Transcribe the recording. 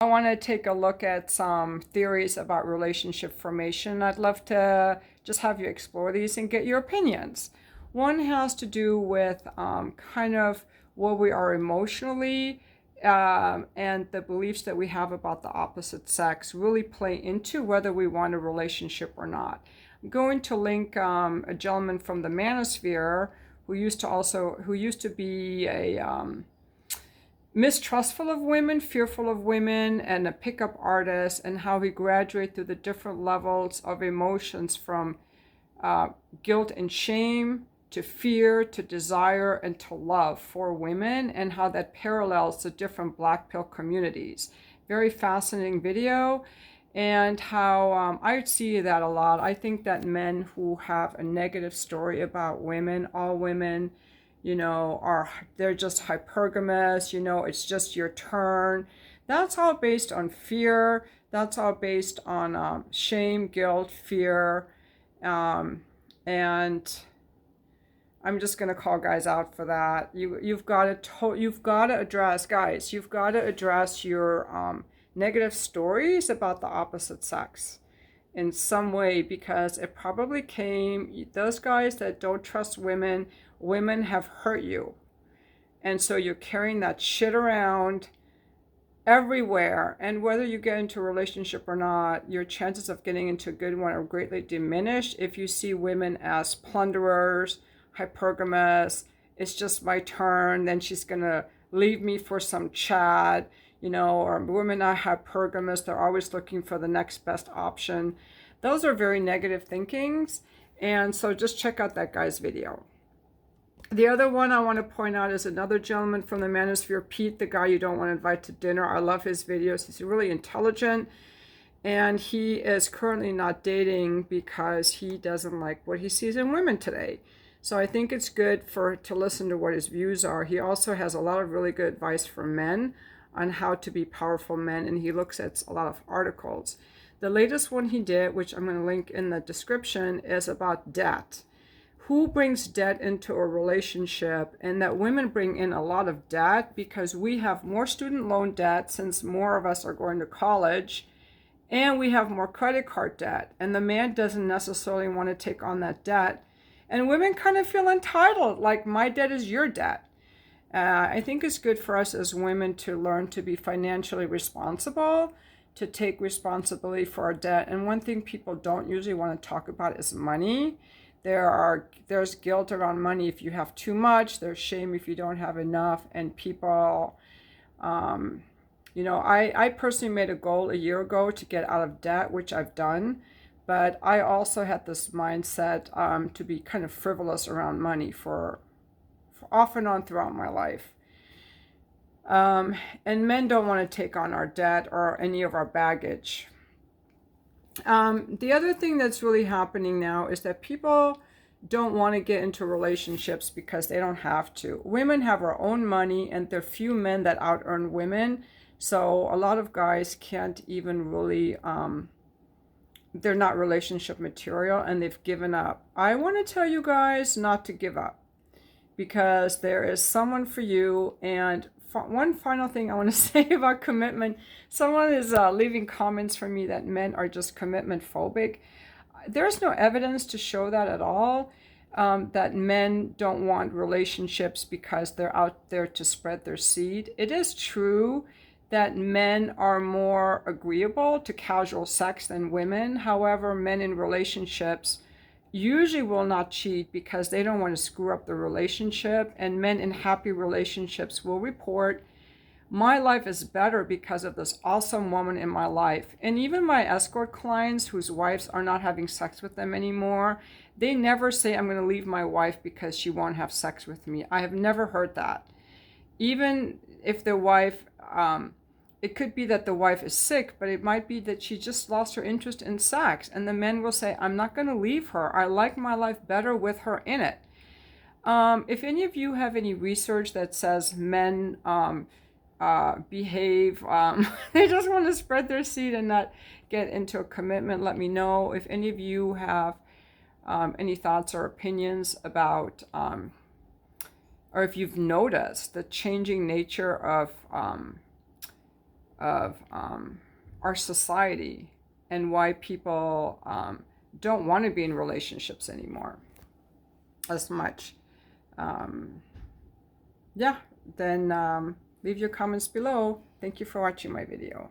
I want to take a look at some theories about relationship formation. I'd love to just have you explore these and get your opinions. One has to do with kind of where we are emotionally, and the beliefs that we have about the opposite sex really play into whether we want a relationship or not. I'm going to link a gentleman from the Manosphere who used to be a mistrustful of women, fearful of women, and a pickup artist, and how he graduated through the different levels of emotions from guilt and shame to fear to desire and to love for women, and how that parallels the different black pill communities. Very fascinating video, and how I see that a lot. I think that men who have a negative story about women, all women, they're just hypergamous, it's just your turn. That's all based on fear. That's all based on shame, guilt, fear. And I'm just going to call guys out for that. You've got to address, guys, you've got to address your negative stories about the opposite sex in some way, because it probably came, those guys that don't trust women, women have hurt you. And so you're carrying that shit around everywhere. And whether you get into a relationship or not, your chances of getting into a good one are greatly diminished if you see women as plunderers, hypergamous, it's just my turn, then she's going to leave me for some Chad, or women are hypergamous, they're always looking for the next best option. Those are very negative thinkings. And so just check out that guy's video. The other one I want to point out is another gentleman from the Manosphere, Pete, the guy you don't want to invite to dinner. I love his videos. He's really intelligent. And he is currently not dating because he doesn't like what he sees in women today. So I think it's good to listen to what his views are. He also has a lot of really good advice for men on how to be powerful men, and he looks at a lot of articles. The latest one he did, which I'm going to link in the description, is about debt. Who brings debt into a relationship? And that women bring in a lot of debt because we have more student loan debt since more of us are going to college, and we have more credit card debt. And the man doesn't necessarily want to take on that debt. And women kind of feel entitled, like my debt is your debt. I think it's good for us as women to learn to be financially responsible, to take responsibility for our debt. And one thing people don't usually want to talk about is money. There's guilt around money if you have too much. There's shame if you don't have enough. And people, I personally made a goal a year ago to get out of debt, which I've done. But I also had this mindset to be kind of frivolous around money for off and on throughout my life. And men don't want to take on our debt or any of our baggage. The other thing that's really happening now is that people don't want to get into relationships because they don't have to. Women have our own money, and there are few men that out earn women. So a lot of guys can't even really, they're not relationship material, and they've given up. I want to tell you guys not to give up, because there is someone for you. And one final thing I want to say about commitment. Someone is leaving comments for me that men are just commitment phobic. There's no evidence to show that at all, that men don't want relationships because they're out there to spread their seed. It is true that men are more agreeable to casual sex than women. However, men in relationships usually will not cheat because they don't want to screw up the relationship. And men in happy relationships will report, my life is better because of this awesome woman in my life. And even my escort clients whose wives are not having sex with them anymore, they never say, I'm going to leave my wife because she won't have sex with me. I have never heard that. Even if the wife, it could be that the wife is sick, but it might be that she just lost her interest in sex. And the men will say, I'm not going to leave her. I like my life better with her in it. If any of you have any research that says men behave, they just want to spread their seed and not get into a commitment, let me know. If any of you have any thoughts or opinions about, or if you've noticed the changing nature of of our society and why people don't want to be in relationships anymore as much. Yeah, then leave your comments below. Thank you for watching my video.